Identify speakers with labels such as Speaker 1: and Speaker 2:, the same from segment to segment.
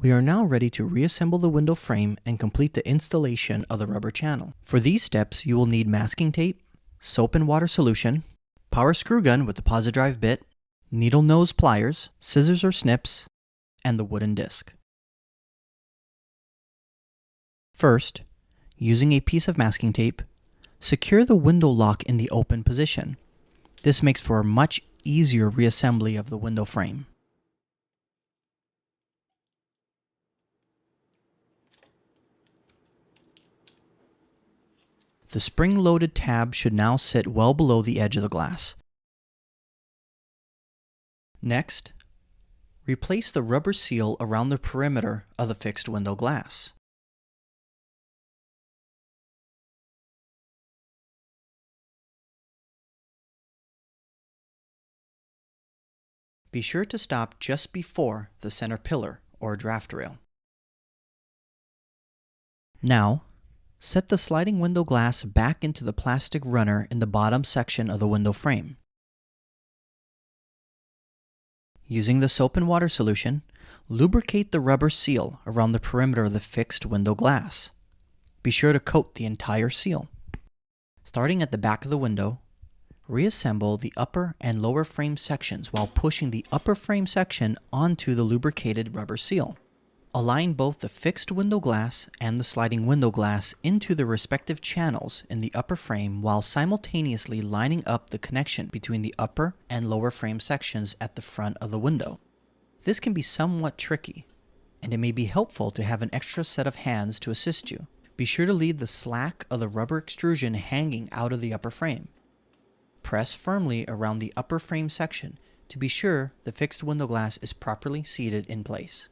Speaker 1: We are now ready to reassemble the window frame and complete the installation of the rubber channel. For these steps, you will need masking tape, soap and water solution, power screw gun with the posit drive bit, needle nose pliers, scissors or snips, and the wooden disc. First, using a piece of masking tape, secure the window lock in the open position. This makes for a much easier reassembly of the window frame. The spring-loaded tab should now sit well below the edge of the glass. Next, replace the rubber seal around the perimeter of the fixed window glass. Be sure to stop just before the center pillar or draft rail. Now, set the sliding window glass back into the plastic runner in the bottom section of the window frame. Using the soap and water solution, lubricate the rubber seal around the perimeter of the fixed window glass. Be sure to coat the entire seal. Starting at the back of the window, reassemble the upper and lower frame sections while pushing the upper frame section onto the lubricated rubber seal. Align both the fixed window glass and the sliding window glass into the respective channels in the upper frame while simultaneously lining up the connection between the upper and lower frame sections at the front of the window. This can be somewhat tricky, and it may be helpful to have an extra set of hands to assist you. Be sure to leave the slack of the rubber extrusion hanging out of the upper frame. Press firmly around the upper frame section to be sure the fixed window glass is properly seated in place.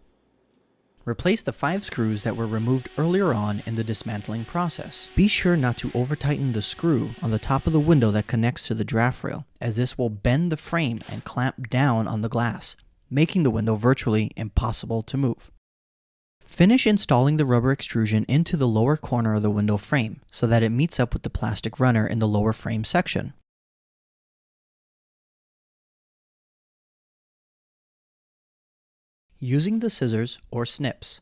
Speaker 1: Replace the 5 screws that were removed earlier on in the dismantling process. Be sure not to over-tighten the screw on the top of the window that connects to the draft rail, as this will bend the frame and clamp down on the glass, making the window virtually impossible to move. Finish installing the rubber extrusion into the lower corner of the window frame so that it meets up with the plastic runner in the lower frame section. Using the scissors or snips,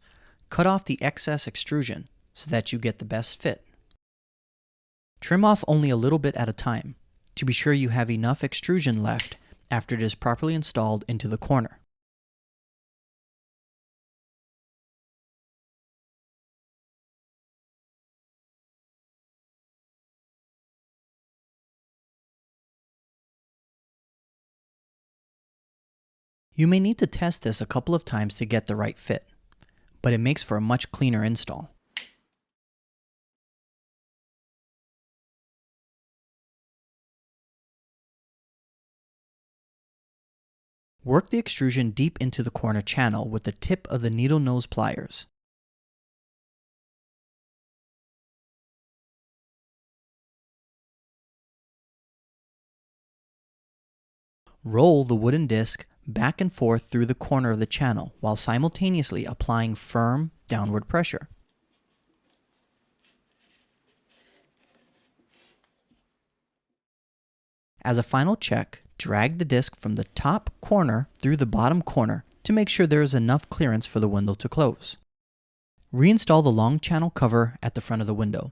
Speaker 1: cut off the excess extrusion so that you get the best fit. Trim off only a little bit at a time to be sure you have enough extrusion left after it is properly installed into the corner. You may need to test this a couple of times to get the right fit, but it makes for a much cleaner install. Work the extrusion deep into the corner channel with the tip of the needle nose pliers. Roll the wooden disc back and forth through the corner of the channel while simultaneously applying firm downward pressure. As a final check, drag the disc from the top corner through the bottom corner to make sure there is enough clearance for the window to close. Reinstall the long channel cover at the front of the window.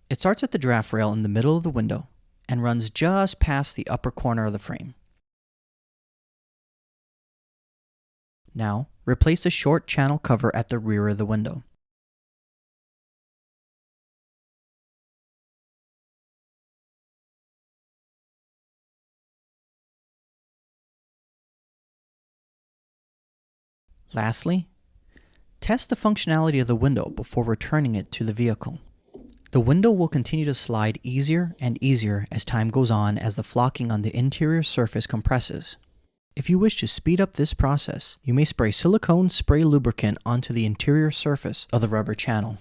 Speaker 1: It starts at the draft rail in the middle of the window and runs just past the upper corner of the frame. Now, replace the short channel cover at the rear of the window. Lastly, test the functionality of the window before returning it to the vehicle. The window will continue to slide easier and easier as time goes on as the flocking on the interior surface compresses. If you wish to speed up this process, you may spray silicone spray lubricant onto the interior surface of the rubber channel.